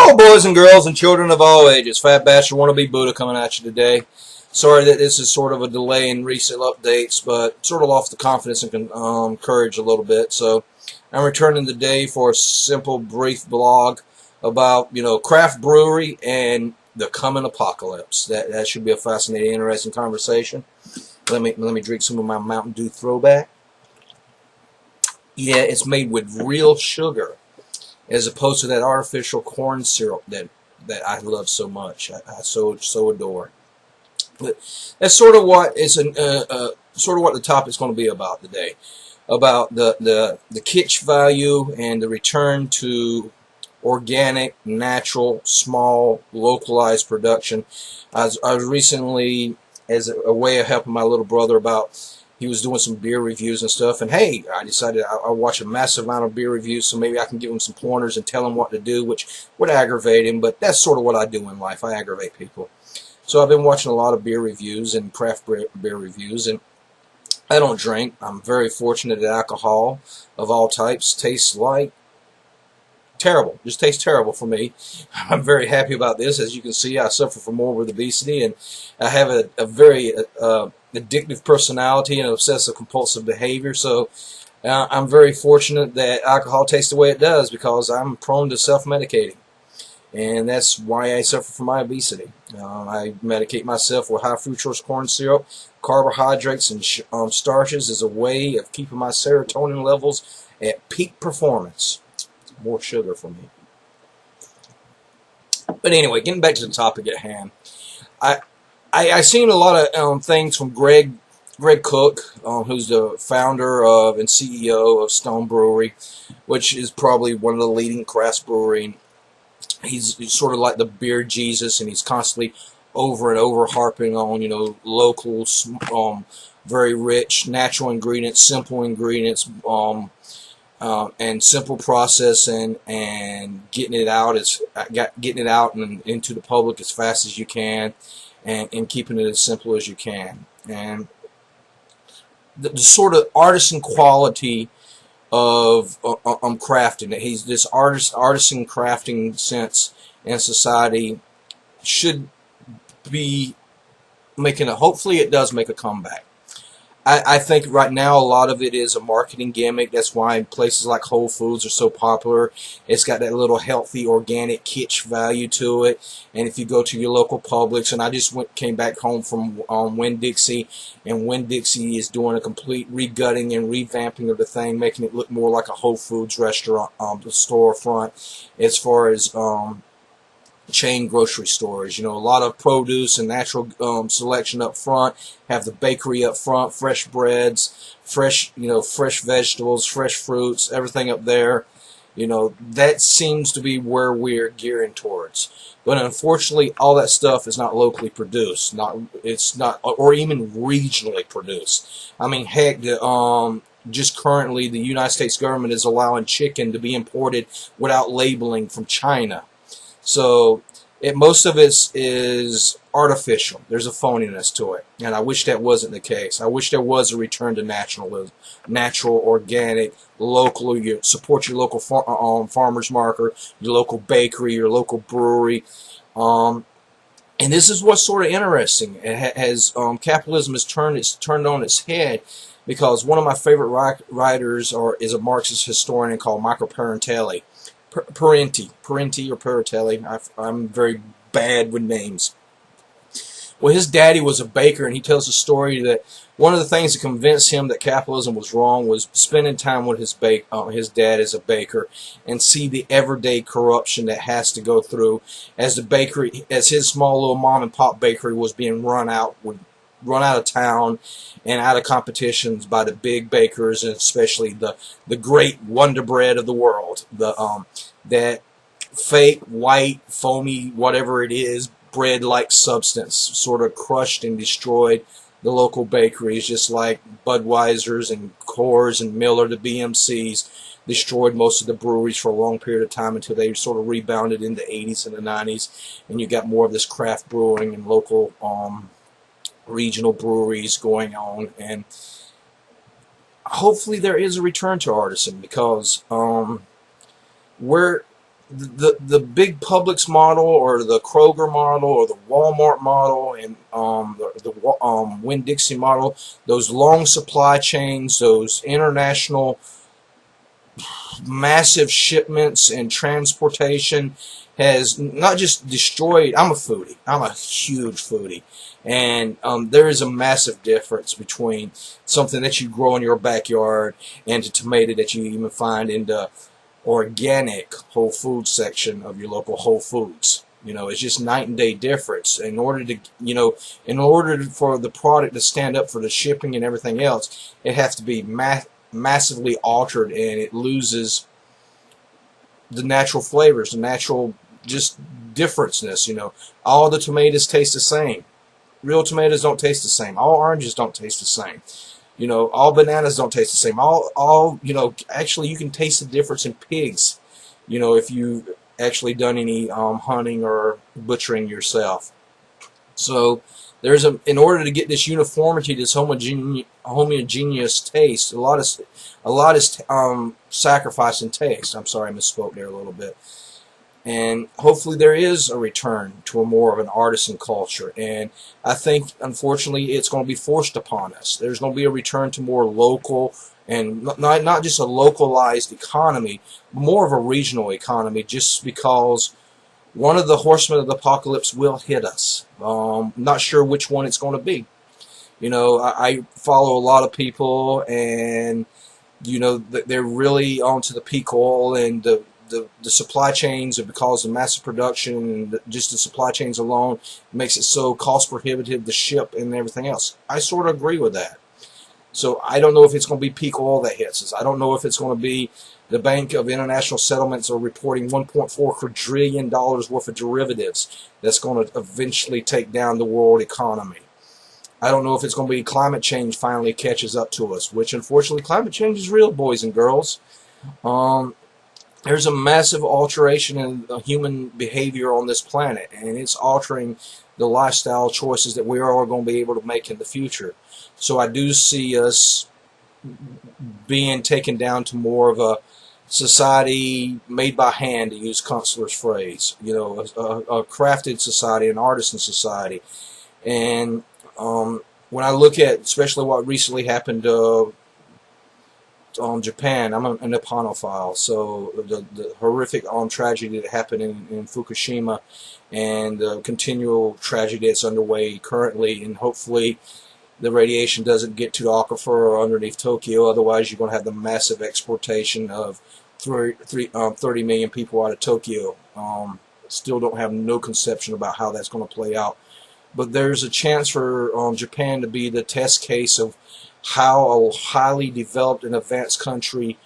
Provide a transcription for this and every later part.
Hello, boys and girls and children of all ages. Fat Bastard Wannabe Buddha coming at you today. Sorry that this is sort of a delay in recent updates, but sort of lost the confidence and courage a little bit. So I'm returning today for a simple, brief blog about, craft brewery and the coming apocalypse. That should be a fascinating, interesting conversation. Let me drink some of my Mountain Dew throwback. Yeah, it's made with real sugar, as opposed to that artificial corn syrup that I love so much. I so adore. But that's sort of what sort of what the topic's going to be about today, about the kitsch value and the return to organic, natural, small, localized production. I was recently, as a way of helping my little brother about. He was doing some beer reviews and stuff, and hey, I decided I'll watch a massive amount of beer reviews, so maybe I can give him some pointers and tell him what to do, which would aggravate him, but that's sort of what I do in life. I aggravate people. So I've been watching a lot of beer reviews and craft beer reviews, and I don't drink. I'm very fortunate that alcohol of all types tastes like terrible. Just tastes terrible for me. I'm very happy about this. As you can see, I suffer from morbid obesity, and I have a very addictive personality and obsessive compulsive behavior. So I'm very fortunate that alcohol tastes the way it does, because I'm prone to self-medicating, and that's why I suffer from my obesity. I medicate myself with high fructose corn syrup, carbohydrates, and starches as a way of keeping my serotonin levels at peak performance. More sugar for me. But anyway, getting back to the topic at hand, I seen a lot of things from Greg Cook, who's the founder of and CEO of Stone Brewery, which is probably one of the leading craft brewery. He's sort of like the beer Jesus, and he's constantly over and over harping on local, very rich natural ingredients, simple ingredients. And simple process and getting it out and into the public as fast as you can, and keeping it as simple as you can. And the sort of artisan quality of crafting. He's this artisan crafting sense in society should be making hopefully it does make a comeback. I think right now a lot of it is a marketing gimmick. That's why places like Whole Foods are so popular. It's got that little healthy, organic, kitsch value to it. And if you go to your local Publix, and I just came back home from Winn-Dixie, and Winn-Dixie is doing a complete regutting and revamping of the thing, making it look more like a Whole Foods restaurant, the storefront, as far as chain grocery stores. A lot of produce and natural selection up front. Have the bakery up front, fresh breads, fresh vegetables, fresh fruits, everything up there. That seems to be where we're gearing towards. But unfortunately, all that stuff is not locally produced. It's not, or even regionally produced. I mean, heck, just currently the United States government is allowing chicken to be imported without labeling from China. So most of it is artificial. There's a phoniness to it, and I wish that wasn't the case. I wish there was a return to natural, organic, local. You support your local farmers market, your local bakery, your local brewery. And this is what's sort of interesting. It has capitalism has turned on its head, because one of my favorite writers is a Marxist historian called Michael Parenti or Paratelli. I'm very bad with names. Well, his daddy was a baker, and he tells a story that one of the things that convinced him that capitalism was wrong was spending time with his dad as a baker, and see the everyday corruption that has to go through as his small little mom and pop bakery was being run out of town and out of competitions by the big bakers, and especially the great Wonder Bread of the world, that fake white foamy whatever it is bread-like substance sort of crushed and destroyed the local bakeries, just like Budweiser's and Coors and Miller, the BMCs, destroyed most of the breweries for a long period of time until they sort of rebounded in the 80s and the 90s, and you got more of this craft brewing and local regional breweries going on. And hopefully there is a return to artisan, because the big Publix model or the Kroger model or the Walmart model and the Winn-Dixie model, those long supply chains, those international massive shipments and transportation has not just destroyed. I'm a foodie. I'm a huge foodie. And there is a massive difference between something that you grow in your backyard and a tomato that you even find in the organic Whole Foods section of your local Whole Foods. You know, it's just night and day difference. In order to, in order for the product to stand up for the shipping and everything else, it has to be massively altered, and it loses the natural flavors, the natural just differenceness. All the tomatoes taste the same. Real tomatoes don't taste the same. All oranges don't taste the same. All bananas don't taste the same. Actually, you can taste the difference in pigs, if you've actually done any hunting or butchering yourself. So in order to get this uniformity, this homogeneous taste, a lot is sacrifice in taste. I'm sorry, I misspoke there a little bit. And hopefully there is a return to a more of an artisan culture. And I think, unfortunately, it's going to be forced upon us. There's going to be a return to more local, and not just a localized economy, but more of a regional economy, just because one of the horsemen of the apocalypse will hit us. Not sure which one it's going to be. I follow a lot of people, and they're really onto the peak oil and the supply chains, and because of massive production and just the supply chains alone makes it so cost prohibitive to ship and everything else. I sort of agree with that. So I don't know if it's going to be peak oil that hits us. I don't know if it's going to be the Bank of International Settlements are reporting $1.4 quadrillion worth of derivatives that's going to eventually take down the world economy. I don't know if it's going to be climate change finally catches up to us, which unfortunately climate change is real, boys and girls. There's a massive alteration in human behavior on this planet, and it's altering the lifestyle choices that we are all going to be able to make in the future. So I do see us being taken down to more of a society made by hand, to use Kunstler's phrase, a crafted society, an artisan society. And when I look at especially what recently happened Japan, I'm an Nippanophile, so the horrific tragedy that happened in Fukashima, and the continual tragedy that's underway currently, and hopefully the radiation doesn't get to the aquifer or underneath Tokyo. Otherwise, you're going to have the massive exportation of 30 million people out of Tokyo. Still don't have no conception about how that's going to play out. But there's a chance for Japan to be the test case of how a highly developed and advanced country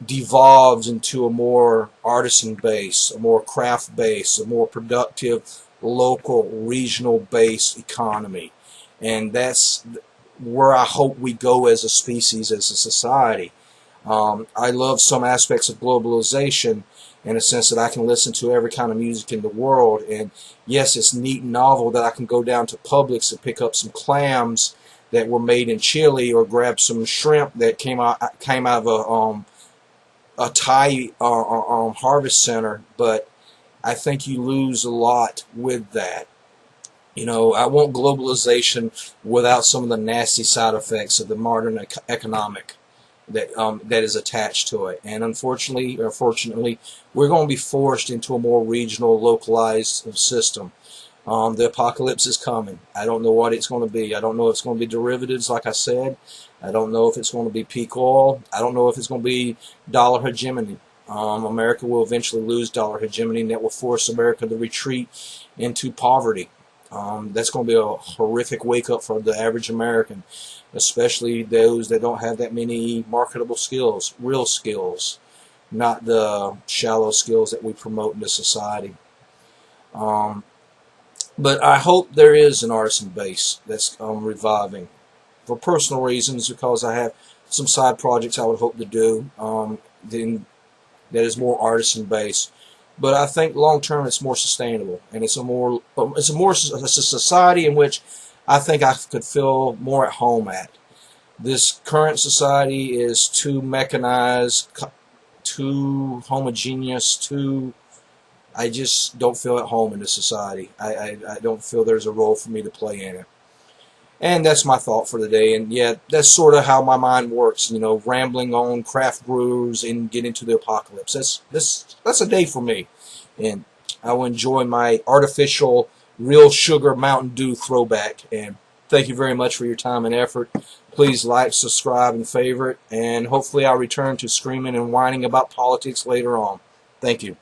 devolves into a more artisan base, a more craft base, a more productive local, regional based economy. And that's where I hope we go as a species, as a society. I love some aspects of globalization in a sense that I can listen to every kind of music in the world. And yes, it's neat and novel that I can go down to Publix and pick up some clams that were made in Chile, or grab some shrimp that came out of a Thai harvest center. But I think you lose a lot with that. I want globalization without some of the nasty side effects of the modern economic that is attached to it. And unfortunately, or fortunately, we're going to be forced into a more regional, localized system. The apocalypse is coming. I don't know what it's going to be. I don't know if it's going to be derivatives, like I said. I don't know if it's going to be peak oil. I don't know if it's going to be dollar hegemony. America will eventually lose dollar hegemony, and that will force America to retreat into poverty. That's going to be a horrific wake-up for the average American, especially those that don't have that many marketable skills, real skills, not the shallow skills that we promote in the society. But I hope there is an artisan base that's reviving, for personal reasons, because I have some side projects I would hope to do that is more artisan based. But I think long term it's more sustainable, and it's a society in which I think I could feel more at home at. This current society is too mechanized, too homogeneous, too... I just don't feel at home in this society. I don't feel there's a role for me to play in it. And that's my thought for the day. And yeah, that's sort of how my mind works, you know, rambling on craft brews and getting to the apocalypse. That's a day for me. And I will enjoy my artificial real sugar Mountain Dew throwback. And thank you very much for your time and effort. Please like, subscribe, and favorite. And hopefully I'll return to screaming and whining about politics later on. Thank you.